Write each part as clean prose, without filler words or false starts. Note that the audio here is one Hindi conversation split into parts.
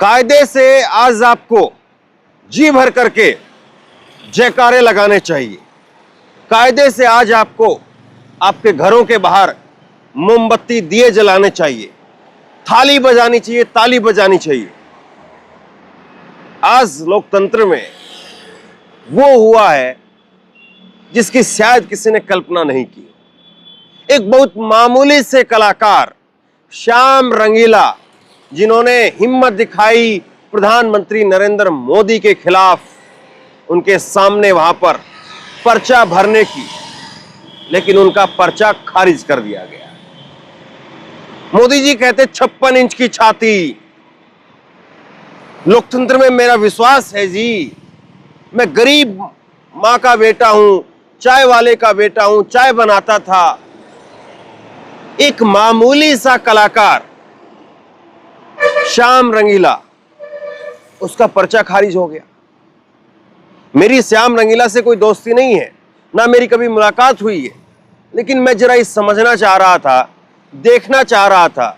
कायदे से आज आपको जी भर करके जयकारे लगाने चाहिए। कायदे से आज आपको आपके घरों के बाहर मोमबत्ती दिए जलाने चाहिए, थाली बजानी चाहिए, ताली बजानी चाहिए। आज लोकतंत्र में वो हुआ है जिसकी शायद किसी ने कल्पना नहीं की। एक बहुत मामूली से कलाकार श्याम रंगीला, जिन्होंने हिम्मत दिखाई प्रधानमंत्री नरेंद्र मोदी के खिलाफ उनके सामने वहां पर पर्चा भरने की, लेकिन उनका पर्चा खारिज कर दिया गया। मोदी जी कहते 56 इंच की छाती, लोकतंत्र में मेरा विश्वास है जी, मैं गरीब मां का बेटा हूं, चाय वाले का बेटा हूं, चाय बनाता था। एक मामूली सा कलाकार श्याम रंगीला, उसका पर्चा खारिज हो गया। मेरी श्याम रंगीला से कोई दोस्ती नहीं है, ना मेरी कभी मुलाकात हुई है, लेकिन मैं जरा इस समझना चाह रहा था, देखना चाह रहा था।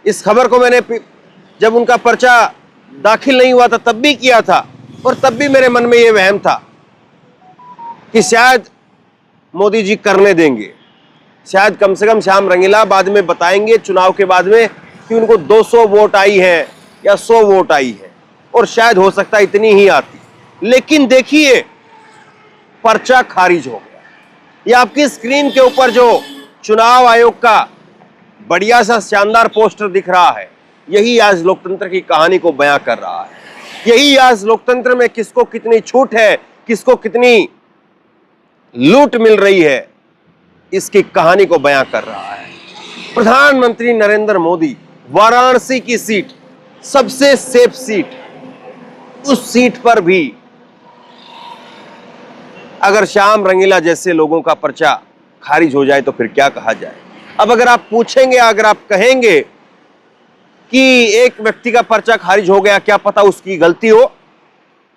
इस खबर को मैंने जब उनका पर्चा दाखिल नहीं हुआ था तब भी किया था, और तब भी मेरे मन में यह वहम था कि शायद मोदी जी करने देंगे, शायद कम से कम श्याम रंगीला बाद में बताएंगे चुनाव के बाद में कि उनको 200 वोट आई है या 100 वोट आई है, और शायद हो सकता है इतनी ही आती। लेकिन देखिए, पर्चा खारिज हो गया। ये आपकी स्क्रीन के ऊपर जो चुनाव आयोग का बढ़िया सा शानदार पोस्टर दिख रहा है, यही आज लोकतंत्र की कहानी को बयां कर रहा है। यही आज लोकतंत्र में किसको कितनी छूट है, किसको कितनी लूट मिल रही है, इसकी कहानी को बयां कर रहा है। प्रधानमंत्री नरेंद्र मोदी वाराणसी की सीट, सबसे सेफ सीट, उस सीट पर भी अगर श्याम रंगीला जैसे लोगों का पर्चा खारिज हो जाए तो फिर क्या कहा जाए। अब अगर आप पूछेंगे, अगर आप कहेंगे कि एक व्यक्ति का पर्चा खारिज हो गया, क्या पता उसकी गलती हो,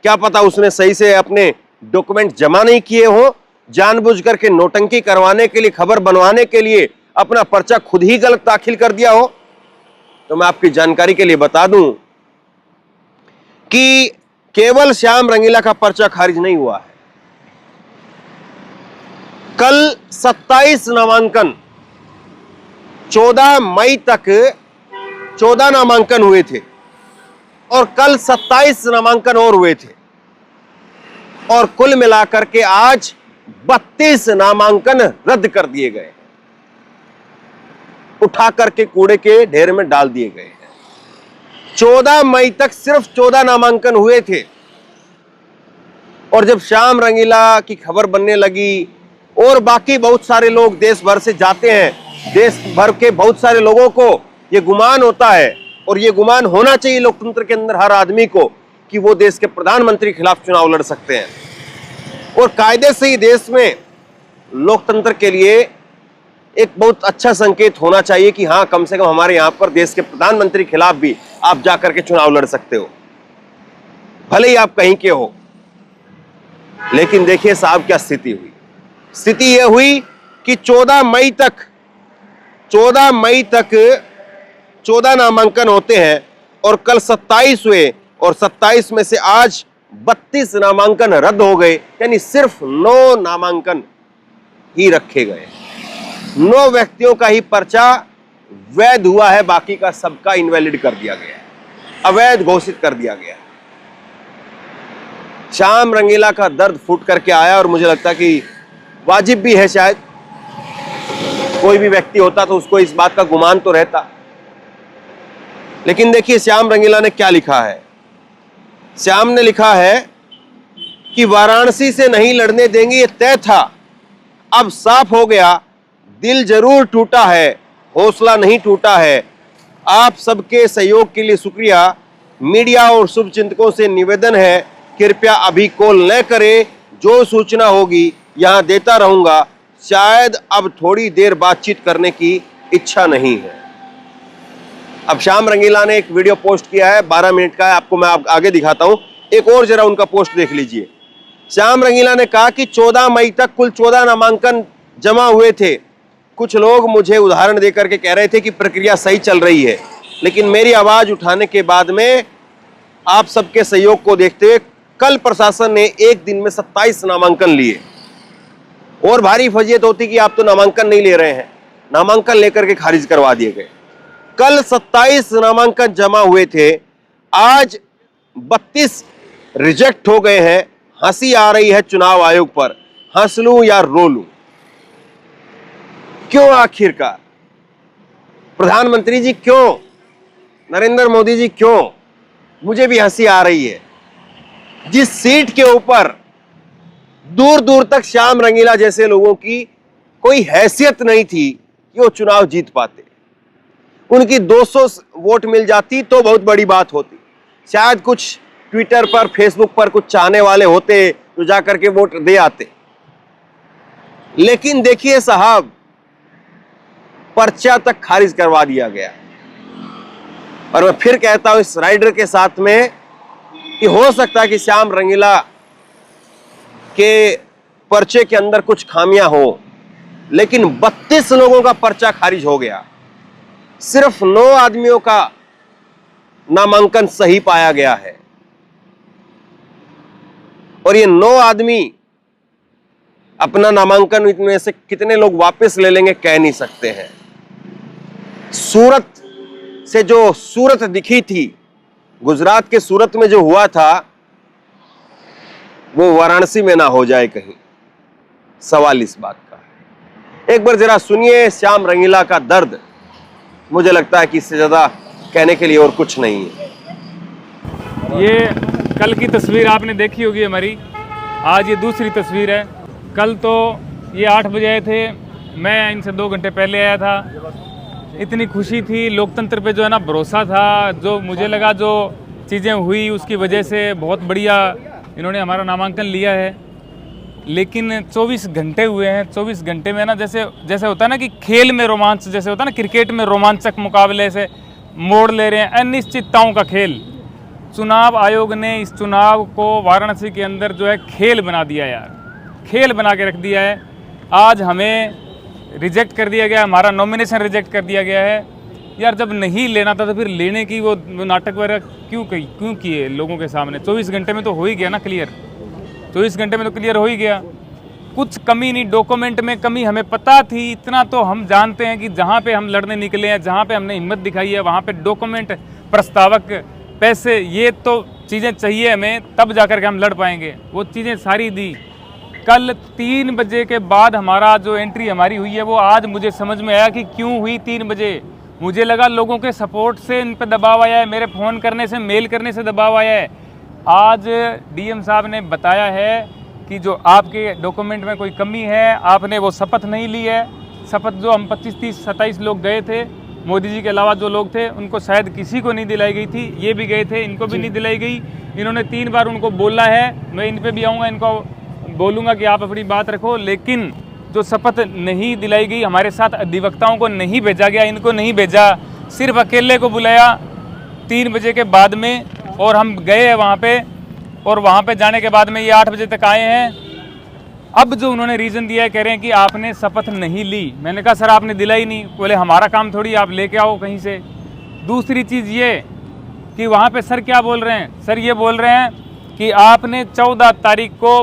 क्या पता उसने सही से अपने डॉक्यूमेंट जमा नहीं किए हो, जानबूझ करके नोटंकी करवाने के लिए, खबर बनवाने के लिए अपना पर्चा खुद ही गलत दाखिल कर दिया हो, तो मैं आपकी जानकारी के लिए बता दूं कि केवल श्याम रंगीला का पर्चा खारिज नहीं हुआ है। कल 27 नामांकन, 14 मई तक 14 नामांकन हुए थे, और कल 27 नामांकन और हुए थे, और कुल मिलाकर के आज 32 नामांकन रद्द कर दिए गए, उठा करके कूड़े के ढेर में डाल दिए गए हैं। 14 मई तक सिर्फ 14 नामांकन हुए थे, और जब श्याम रंगीला की खबर बनने लगी और बाकी बहुत सारे लोग देश भर से जाते हैं, देश भर के बहुत सारे लोगों को यह गुमान होता है, और यह गुमान होना चाहिए लोकतंत्र के अंदर हर आदमी को, कि वो देश के प्रधानमंत्री के खिलाफ चुनाव लड़ सकते हैं। और कायदे से ही देश में लोकतंत्र के लिए एक बहुत अच्छा संकेत होना चाहिए कि हाँ, कम से कम हमारे यहां पर देश के प्रधानमंत्री के खिलाफ भी आप जाकर के चुनाव लड़ सकते हो, भले ही आप कहीं के हो। लेकिन देखिए साहब, क्या स्थिति हुई। स्थिति यह हुई कि 14 मई तक 14 नामांकन होते हैं, और कल 27 हुए, और 27 में से आज 32 नामांकन रद्द हो गए, यानी सिर्फ 9 नामांकन ही रखे गए। 9 व्यक्तियों का ही पर्चा वैध हुआ है, बाकी का सबका इनवैलिड कर दिया गया, अवैध घोषित कर दिया गया। श्याम रंगीला का दर्द फूट करके आया, और मुझे लगता कि वाजिब भी है, शायद कोई भी व्यक्ति होता तो उसको इस बात का गुमान तो रहता। लेकिन देखिए श्याम रंगीला ने क्या लिखा है। श्याम ने लिखा है कि वाराणसी से नहीं लड़ने देंगे, ये तय था, अब साफ हो गया, दिल जरूर टूटा है, हौसला नहीं टूटा है। आप सबके सहयोग के लिए शुक्रिया। मीडिया और शुभचिंतकों से निवेदन है, कृपया अभी कॉल न करें, जो सूचना होगी यहां देता रहूंगा। शायद अब थोड़ी देर बातचीत करने की इच्छा नहीं है। अब श्याम रंगीला ने एक वीडियो पोस्ट किया है, 12 मिनट का है, आपको मैं आगे दिखाता हूं। एक और जरा उनका पोस्ट देख लीजिए। श्याम रंगीला ने कहा कि 14 मई तक कुल 14 नामांकन जमा हुए थे। कुछ लोग मुझे उदाहरण देकर के कह रहे थे कि प्रक्रिया सही चल रही है, लेकिन मेरी आवाज उठाने के बाद में आप सबके सहयोग को देखते हुए कल प्रशासन ने एक दिन में 27 नामांकन लिए। और भारी फजीयत होती कि आप तो नामांकन नहीं ले रहे हैं, नामांकन लेकर के खारिज करवा दिए गए। कल 27 नामांकन जमा हुए थे, आज 32 रिजेक्ट हो गए हैं। हंसी आ रही है चुनाव आयोग पर, हंस लूं या रो लूं? क्यों आखिरकार? प्रधानमंत्री जी क्यों? नरेंद्र मोदी जी क्यों? मुझे भी हंसी आ रही है। जिस सीट के ऊपर दूर दूर तक श्याम रंगीला जैसे लोगों की कोई हैसियत नहीं थी कि वो चुनाव जीत पाते, उनकी 200 वोट मिल जाती तो बहुत बड़ी बात होती। शायद कुछ ट्विटर पर, फेसबुक पर कुछ चाहने वाले होते तो जाकर के वोट दे आते। लेकिन देखिए साहब, पर्चा तक खारिज करवा दिया गया। और मैं फिर कहता हूं इस राइडर के साथ में कि हो सकता है कि श्याम रंगीला के पर्चे के अंदर कुछ खामियां हो, लेकिन 32 लोगों का पर्चा खारिज हो गया। सिर्फ 9 आदमियों का नामांकन सही पाया गया है। और ये 9 आदमी अपना नामांकन इनमें से कितने लोग वापस ले लेंगे कह नहीं सकते हैं। सूरत से जो सूरत दिखी थी, गुजरात के सूरत में जो हुआ था, वो वाराणसी में ना हो जाए कहीं, सवाल इस बात का है। एक बार जरा सुनिए श्याम रंगीला का दर्द। मुझे लगता है कि इससे ज्यादा कहने के लिए और कुछ नहीं है। ये कल की तस्वीर आपने देखी होगी हमारी, आज ये दूसरी तस्वीर है। कल तो ये 8 बजे आए थे, मैं इनसे 2 घंटे पहले आया था। इतनी खुशी थी, लोकतंत्र पे जो है ना भरोसा था, जो मुझे लगा जो चीज़ें हुई उसकी वजह से बहुत बढ़िया इन्होंने हमारा नामांकन लिया है। लेकिन 24 घंटे हुए हैं, 24 घंटे में ना जैसे होता है ना कि खेल में रोमांच, जैसे होता है ना क्रिकेट में रोमांचक मुकाबले से मोड़ ले रहे हैं, अनिश्चितताओं का खेल। चुनाव आयोग ने इस चुनाव को वाराणसी के अंदर जो है खेल बना दिया यार, खेल बना के रख दिया है। आज हमें रिजेक्ट कर दिया गया, हमारा नॉमिनेशन रिजेक्ट कर दिया गया है। यार जब नहीं लेना था तो फिर लेने की वो नाटक वगैरह क्यों किए लोगों के सामने? 24 घंटे में तो हो ही गया ना क्लियर, 24 घंटे में तो क्लियर हो ही गया। कुछ कमी नहीं, डॉक्यूमेंट में कमी हमें पता थी, इतना तो हम जानते हैं कि जहाँ पे हम लड़ने निकले हैं, जहाँ पे हमने हिम्मत दिखाई है, वहाँ पे डॉक्यूमेंट, प्रस्तावक, पैसे, ये तो चीज़ें चाहिए हमें, तब जाकर के हम लड़ पाएंगे। वो चीज़ें सारी दी। कल 3 बजे के बाद हमारा जो एंट्री हमारी हुई है वो आज मुझे समझ में आया कि क्यों हुई 3 बजे। मुझे लगा लोगों के सपोर्ट से इन पर दबाव आया है, मेरे फ़ोन करने से, मेल करने से दबाव आया है। आज डीएम साहब ने बताया है कि जो आपके डॉक्यूमेंट में कोई कमी है, आपने वो शपथ नहीं ली है। शपथ जो हम 25, 30, 27 लोग गए थे, मोदी जी के अलावा जो लोग थे, उनको शायद किसी को नहीं दिलाई गई थी। ये भी गए थे, इनको भी नहीं दिलाई गई। इन्होंने 3 बार उनको बोला है, मैं इन पे भी आऊँगा, इनको बोलूँगा कि आप अपनी बात रखो। लेकिन जो शपथ नहीं दिलाई गई, हमारे साथ अधिवक्ताओं को नहीं भेजा गया, इनको नहीं भेजा, सिर्फ अकेले को बुलाया 3 बजे के बाद में, और हम गए हैं वहाँ पे। और वहाँ पे जाने के बाद में ये 8 बजे तक आए हैं। अब जो उन्होंने रीज़न दिया है, कह रहे हैं कि आपने शपथ नहीं ली। मैंने कहा सर आपने दिलाई नहीं। बोले हमारा काम थोड़ी, आप लेके आओ कहीं से। दूसरी चीज़ ये कि वहाँ पे सर क्या बोल रहे हैं, सर ये बोल रहे हैं कि आपने 14 तारीख को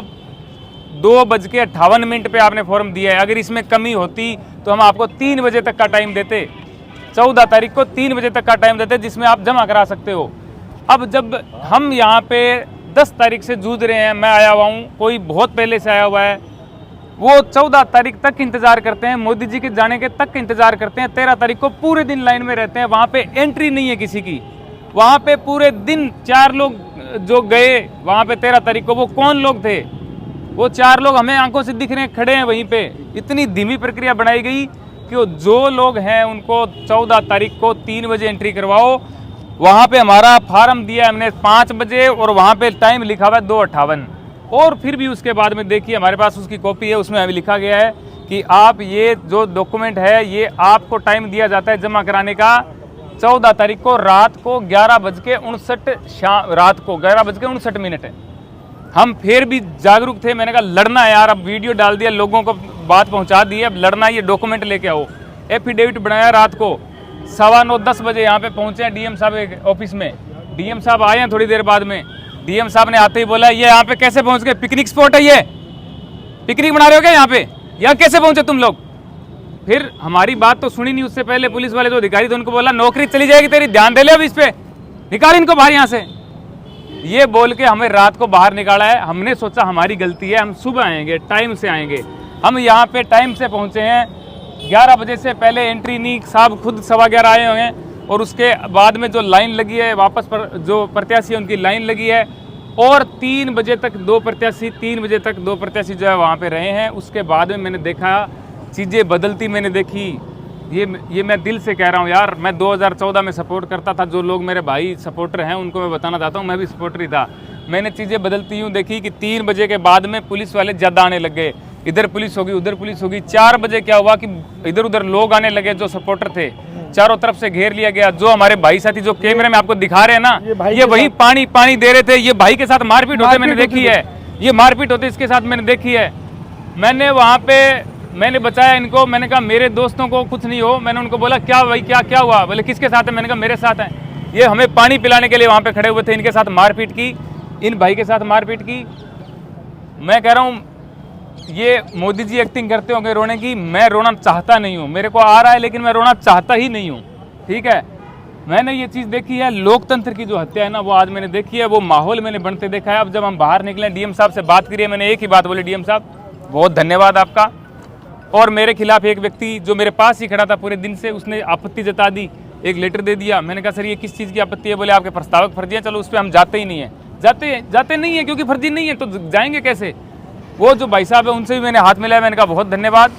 2:58 पे आपने फॉर्म दिया है। अगर इसमें कमी होती तो हम आपको 3 बजे तक का टाइम देते, 14 तारीख को 3 बजे तक का टाइम देते, जिसमें आप जमा करा सकते हो। अब जब हम यहाँ पे 10 तारीख से जूझ रहे हैं, मैं आया हुआ हूँ, कोई बहुत पहले से आया हुआ है, वो 14 तारीख तक इंतज़ार करते हैं, मोदी जी के जाने के तक इंतज़ार करते हैं। 13 तारीख को पूरे दिन लाइन में रहते हैं, वहाँ पे एंट्री नहीं है किसी की। वहाँ पे पूरे दिन 4 लोग जो गए वहाँ पे 13 तारीख को, वो कौन लोग थे? वो 4 लोग हमें आंखों से दिख रहे हैं, खड़े हैं वहीं पे। इतनी धीमी प्रक्रिया बनाई गई कि जो लोग हैं उनको 14 तारीख को 3 बजे एंट्री करवाओ। वहाँ पे हमारा फार्म दिया हमने 5 बजे, और वहाँ पे टाइम लिखा हुआ है 2:58। और फिर भी उसके बाद में देखिए, हमारे पास उसकी कॉपी है, उसमें हमें लिखा गया है कि आप ये जो डॉक्यूमेंट है, ये आपको टाइम दिया जाता है जमा कराने का 14 तारीख को रात को 11:59 रात को 11:59 है। हम फिर भी जागरूक थे। मैंने कहा लड़ना है यार, अब वीडियो डाल दिया, लोगों को बात पहुंचा दी है, अब लड़ना, ये डॉक्यूमेंट लेके आओ। एफिडेविट बनाया रात को 9:15-10 बजे यहाँ पे पहुंचे हैं डीएम साहब ऑफिस में। डीएम साहब आए हैं थोड़ी देर बाद में। डीएम साहब ने आते ही बोला ये यहाँ पे कैसे पहुँच गए, पिकनिक स्पॉट है ये, पिकनिक बना रहे हो क्या यहाँ पे, यहाँ कैसे पहुँचे तुम लोग। फिर हमारी बात तो सुनी नहीं, उससे पहले पुलिस वाले जो अधिकारी थे उनको बोला नौकरी चली जाएगी तेरी, ध्यान दे ले अब इस पे, निकाल इनको बाहर यहाँ से। ये बोल के हमें रात को बाहर निकाला है। हमने सोचा हमारी गलती है, हम सुबह आएंगे, टाइम से आएंगे। हम यहाँ पे टाइम से पहुँचे हैं, 11 बजे से पहले एंट्री नहीं, साहब खुद 11:15 आए हुए हैं। और उसके बाद में जो लाइन लगी है वापस पर जो प्रत्याशी है उनकी लाइन लगी है, और 3 बजे तक 2 प्रत्याशी 3 बजे तक 2 प्रत्याशी जो है वहाँ पे रहे हैं। उसके बाद में मैंने देखा चीज़ें बदलती, मैंने देखी। ये मैं दिल से कह रहा हूँ यार, मैं 2014 में सपोर्ट करता था, जो लोग मेरे भाई सपोर्टर हैं उनको मैं बताना चाहता हूँ, मैं भी सपोर्टर ही था। मैंने चीज़ें बदलती हूँ देखी कि 3 बजे के बाद में पुलिस वाले ज़्यादा आने लग गए, इधर पुलिस होगी उधर पुलिस होगी। 4 बजे क्या हुआ कि इधर उधर लोग आने लगे, जो सपोर्टर थे चारों तरफ से घेर लिया गया। जो हमारे भाई साथी जो कैमरे में आपको दिखा रहे हैं ना, ये वही पानी दे रहे थे। ये भाई के साथ मारपीट होते मैंने देखी है, ये मारपीट होते इसके साथ मैंने देखी है। मैंने वहाँ पे मैंने बचाया इनको, मैंने कहा मेरे दोस्तों को कुछ नहीं हो। मैंने उनको बोला क्या भाई क्या हुआ, बोले किसके साथ है, मैंने कहा मेरे साथ है। ये हमें पानी पिलाने के लिए वहाँ पे खड़े हुए थे, इनके साथ मारपीट की, इन भाई के साथ मारपीट की। मैं कह रहा हूँ ये मोदी जी एक्टिंग करते होंगे रोने की, मैं रोना चाहता नहीं हूँ, मेरे को आ रहा है लेकिन मैं रोना चाहता ही नहीं हूँ। ठीक है, मैंने ये चीज़ देखी है, लोकतंत्र की जो हत्या है ना वो आज मैंने देखी है, वो माहौल मैंने बनते देखा है। अब जब हम बाहर निकले, डीएम साहब से बात करिए, मैंने एक ही बात बोली, डीएम साहब बहुत धन्यवाद आपका। और मेरे खिलाफ एक व्यक्ति जो मेरे पास ही खड़ा था पूरे दिन से, उसने आपत्ति जता दी, एक लेटर दे दिया। मैंने कहा सर ये किस चीज़ की आपत्ति है, बोले आपके प्रस्तावक फर्जी है, चलो उस पर हम जाते ही नहीं है। जाते नहीं है क्योंकि फर्जी नहीं है तो जाएंगे कैसे। वो जो भाई साहब है उनसे भी मैंने हाथ मिलाया, मैंने कहा बहुत धन्यवाद।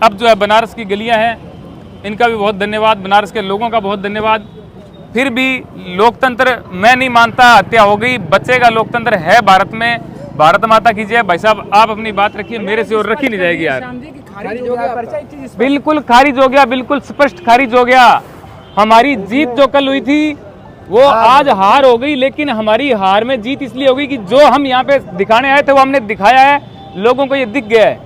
अब जो है बनारस की गलियां हैं इनका भी बहुत धन्यवाद, बनारस के लोगों का बहुत धन्यवाद। फिर भी लोकतंत्र मैं नहीं मानता, हत्या हो गई, बचेगा लोकतंत्र है भारत में, भारत माता की जय। भाई साहब आप अपनी बात रखिए, मेरे से और रखी नहीं जाएगी यार। बिल्कुल खारिज हो गया, बिल्कुल स्पष्ट खारिज हो गया। हमारी जीत जो कल हुई थी वो आज हार हो गई, लेकिन हमारी हार में जीत इसलिए हो गई कि जो हम यहाँ पे दिखाने आए थे वो हमने दिखाया है, लोगों को ये दिख गया है।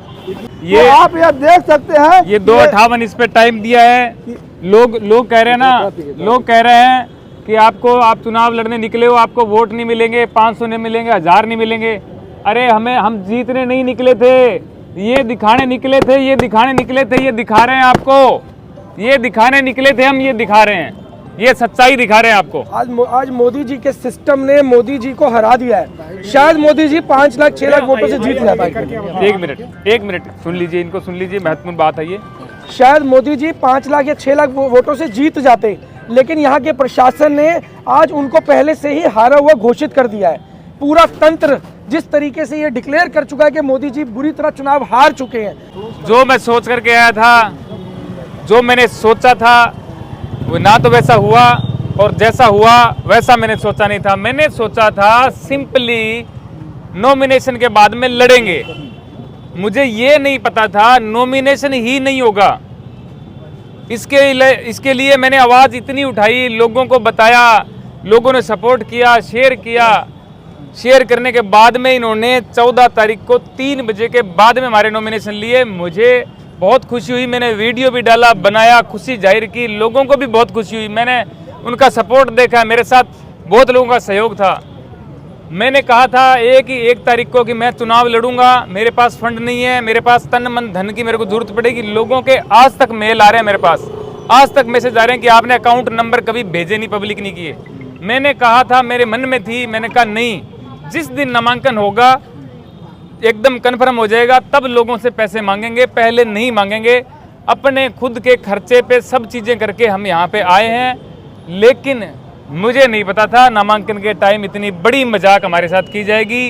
ये तो आप यह देख सकते हैं, ये 2:58 इस पे टाइम दिया है। लोग कह रहे हैं ना, लोग कह रहे हैं कि आप चुनाव लड़ने निकले हो, आपको वोट नहीं मिलेंगे, 500 नहीं मिलेंगे, 1000 नहीं मिलेंगे। अरे हम जीतने नहीं निकले थे, ये दिखाने निकले थे, ये दिखाने निकले थे, ये दिखा रहे हैं आपको, ये दिखाने निकले थे हम, ये दिखा रहे हैं, ये सच्चाई दिखा रहे हैं आपको। आज मोदी जी के सिस्टम ने मोदी जी को हरा दिया है। शायद मोदी जी 5 लाख 6 लाख वोटों से जीत जाता है। एक मिनट सुन लीजिए, इनको सुन लीजिए, महत्वपूर्ण बात है ये। शायद मोदी जी 5 लाख या 6 लाख वोटों से जीत जाते, लेकिन यहाँ के प्रशासन ने आज उनको पहले से ही हारा हुआ घोषित कर दिया है। पूरा तंत्र जिस तरीके से ये डिक्लेयर कर चुका है कि मोदी जी बुरी तरह चुनाव हार चुके हैं। जो मैं सोच करके आया था, जो मैंने सोचा था वो ना तो वैसा हुआ, और जैसा हुआ वैसा मैंने सोचा नहीं था। मैंने सोचा था सिंपली नॉमिनेशन के बाद में लड़ेंगे, मुझे ये नहीं पता था नॉमिनेशन ही नहीं होगा। इसके लिए मैंने आवाज़ इतनी उठाई, लोगों को बताया, लोगों ने सपोर्ट किया, शेयर किया। शेयर करने के बाद में इन्होंने 14 तारीख को 3 बजे के बाद में हमारे नॉमिनेशन लिए। मुझे बहुत खुशी हुई, मैंने वीडियो भी डाला, बनाया, खुशी जाहिर की, लोगों को भी बहुत खुशी हुई, मैंने उनका सपोर्ट देखा, मेरे साथ बहुत लोगों का सहयोग था। मैंने कहा था 1 तारीख को कि मैं चुनाव लड़ूंगा, मेरे पास फंड नहीं है, मेरे पास तन मन धन की मेरे को जरूरत पड़ेगी। लोगों के आज तक मेल आ रहे हैं मेरे पास, आज तक मैसेज आ रहे हैं कि आपने अकाउंट नंबर कभी भेजे नहीं, पब्लिक नहीं किए। मैंने कहा था, मेरे मन में थी, मैंने कहा नहीं, जिस दिन नामांकन होगा एकदम कन्फर्म हो जाएगा तब लोगों से पैसे मांगेंगे, पहले नहीं मांगेंगे। अपने खुद के खर्चे पे सब चीज़ें करके हम यहाँ पे आए हैं, लेकिन मुझे नहीं पता था नामांकन के टाइम इतनी बड़ी मजाक हमारे साथ की जाएगी।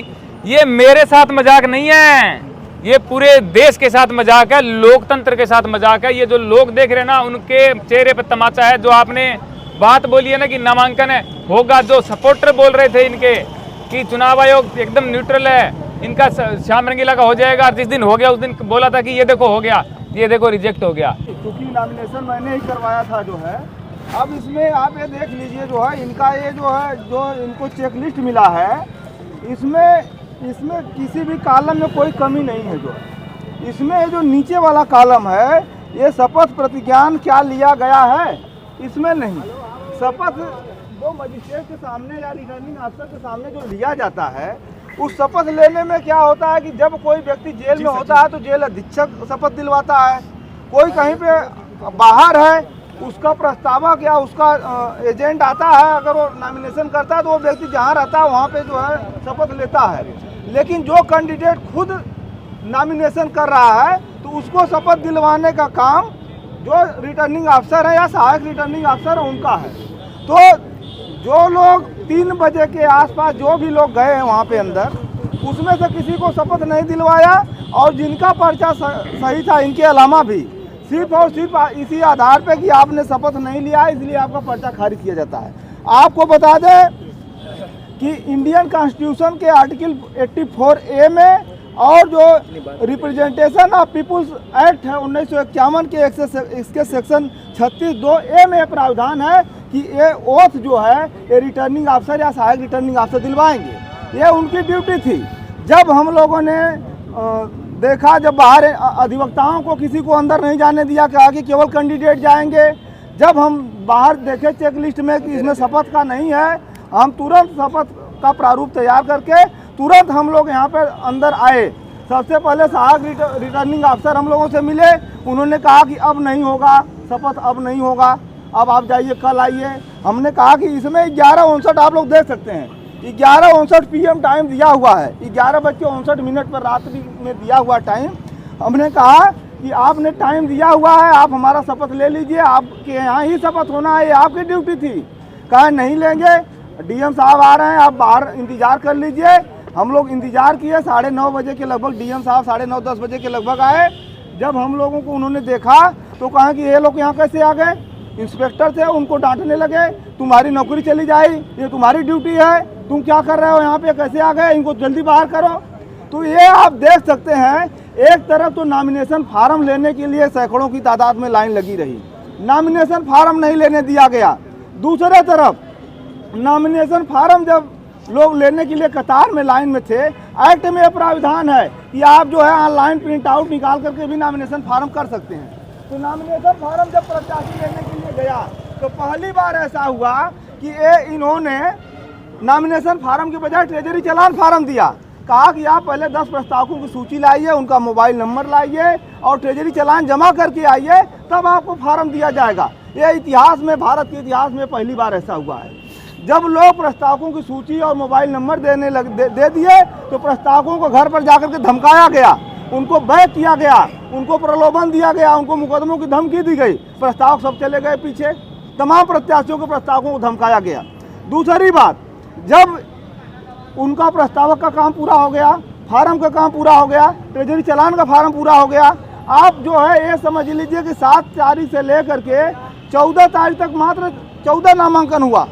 ये मेरे साथ मजाक नहीं है, ये पूरे देश के साथ मजाक है, लोकतंत्र के साथ मजाक है। ये जो लोग देख रहे हैं ना, उनके चेहरे पर तमाचा है। जो आपने बात बोली है ना कि नामांकन है होगा, जो सपोर्टर बोल रहे थे इनके कि चुनाव आयोग एकदम न्यूट्रल है, इनका श्याम रंगीला का हो जाएगा, जिस दिन हो गया उस दिन बोला था कि ये देखो हो गया, ये देखो रिजेक्ट हो गया। क्योंकि नॉमिनेशन मैंने ही करवाया था जो है। अब इसमें आप ये देख लीजिए जो है इनका ये जो है जो इनको चेकलिस्ट मिला है, इसमें किसी भी कॉलम में कोई कमी नहीं है। जो इसमें जो नीचे वाला कॉलम है, ये शपथ प्रतिज्ञान क्या लिया गया है, इसमें नहीं। शपथ जो मजिस्ट्रेट के सामने या रिटर्निंग अफसर के सामने जो लिया जाता है, उस शपथ लेने में क्या होता है कि जब कोई व्यक्ति जेल में होता है तो जेल अधीक्षक शपथ दिलवाता है, कोई कहीं पे बाहर है उसका प्रस्तावक या उसका एजेंट आता है, अगर वो नॉमिनेशन करता है तो वो व्यक्ति जहाँ रहता है वहाँ पे जो है शपथ लेता है। लेकिन जो कैंडिडेट खुद नॉमिनेशन कर रहा है तो उसको शपथ दिलवाने का काम जो रिटर्निंग अफसर है या सहायक रिटर्निंग अफसर है उनका है। तो जो लोग 3 बजे के आसपास जो भी लोग गए हैं वहाँ पे अंदर, उसमें से किसी को शपथ नहीं दिलवाया, और जिनका पर्चा सही था इनके अलावा भी सिर्फ और सिर्फ इसी आधार पे कि आपने शपथ नहीं लिया इसलिए आपका पर्चा खारिज किया जाता है। आपको बता दें कि इंडियन कॉन्स्टिट्यूशन के आर्टिकल 84A में और जो रिप्रेजेंटेशन ऑफ पीपुल्स एक्ट है 1951 के इसके सेक्शन 36(2)A में प्रावधान है कि ये ओथ जो है ये रिटर्निंग अफसर या सहायक रिटर्निंग अफसर दिलवाएंगे। ये उनकी ड्यूटी थी। जब हम लोगों ने देखा, जब बाहर अधिवक्ताओं को किसी को अंदर नहीं जाने दिया, कहा कि केवल कैंडिडेट जाएंगे, जब हम बाहर देखे चेक लिस्ट में कि इसमें शपथ का नहीं है, हम तुरंत शपथ का प्रारूप तैयार करके तुरंत हम लोग यहाँ पर अंदर आए। सबसे पहले सहायक रिटर्निंग अफसर हम लोगों से मिले, उन्होंने कहा कि अब नहीं होगा शपथ, अब नहीं होगा, अब आप जाइए कल आइए। हमने कहा कि इसमें 11:59 आप लोग देख सकते हैं, 11:59 PM टाइम दिया हुआ है, 11:59 पर रात्रि में दिया हुआ टाइम। हमने कहा कि आपने टाइम दिया हुआ है, आप हमारा शपथ ले लीजिए, आपके यहाँ ही शपथ होना है, ये आपकी ड्यूटी थी। कहा नहीं लेंगे, DM साहब आ रहे हैं, आप बाहर इंतजार कर लीजिए। हम लोग इंतजार किए, 9:30 बजे के लगभग DM साहब 9:30-10 बजे के लगभग आए। जब हम लोगों को उन्होंने देखा तो कहा कि ये लोग यहाँ कैसे आ गए। इंस्पेक्टर थे, उनको डांटने लगे, तुम्हारी नौकरी चली जाए, ये तुम्हारी ड्यूटी है, तुम क्या कर रहे हो यहाँ पे, कैसे आ गए, इनको जल्दी बाहर करो। तो ये आप देख सकते हैं, एक तरफ तो नॉमिनेशन फार्म लेने के लिए सैकड़ों की तादाद में लाइन लगी रही, नॉमिनेशन फार्म नहीं लेने दिया गया। दूसरे तरफ नॉमिनेशन फार्म जब लोग लेने के लिए कतार में लाइन में थे, एक्ट में प्राविधान है कि आप जो है ऑनलाइन प्रिंट आउट निकाल करके भी नॉमिनेशन फार्म कर सकते हैं। तो नॉमिनेशन फार्म जब प्रत्याशी लेने के लिए गया तो पहली बार ऐसा हुआ कि इन्होंने नॉमिनेशन फार्म के बजाय ट्रेजरी चालान फार्म दिया। कहा कि आप पहले 10 प्रस्तावकों की सूची लाइए, उनका मोबाइल नंबर लाइए और ट्रेजरी चालान जमा करके आइए, तब आपको फार्म दिया जाएगा। ये इतिहास में, भारत के इतिहास में पहली बार ऐसा हुआ है। जब लोग प्रस्तावकों की सूची और मोबाइल नंबर दे दिए तो प्रस्तावकों को घर पर जाकर के धमकाया गया, उनको बैक किया गया, उनको प्रलोभन दिया गया, उनको मुकदमों की धमकी दी गई। प्रस्तावक सब चले गए पीछे, तमाम प्रत्याशियों को प्रस्तावकों को धमकाया गया। दूसरी बात, जब उनका प्रस्तावक का काम पूरा हो गया, फार्म का काम पूरा हो गया, ट्रेजरी चालान का फार्म पूरा हो गया, आप जो है ये समझ लीजिए कि 7 तारीख से लेकर के 14 तारीख तक मात्र 14 नामांकन हुआ।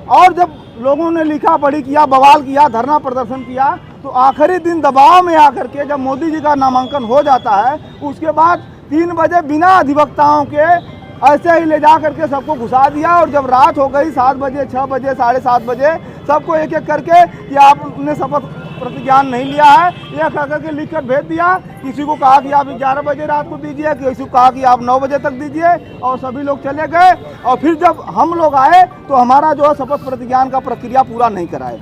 और जब लोगों ने लिखा पढ़ी किया, बवाल किया, धरना प्रदर्शन किया, तो आखिरी दिन दबाव में आकर के जब मोदी जी का नामांकन हो जाता है, उसके बाद 3 बजे बिना अधिवक्ताओं के ऐसे ही ले जा करके सबको घुसा दिया। और जब रात हो गई 7 बजे, 6 बजे, 7:30 बजे, सबको एक एक करके कि आपने शपथ प्रतिज्ञान नहीं लिया है, यह कह करके लिख कर भेज दिया। किसी को कहा कि आप 11 बजे रात को दीजिए, किसी को कहा कि आप 9 बजे तक दीजिए, और सभी लोग चले गए। और फिर जब हम लोग आए तो हमारा जो है शपथ प्रतिज्ञान का प्रक्रिया पूरा नहीं कराए।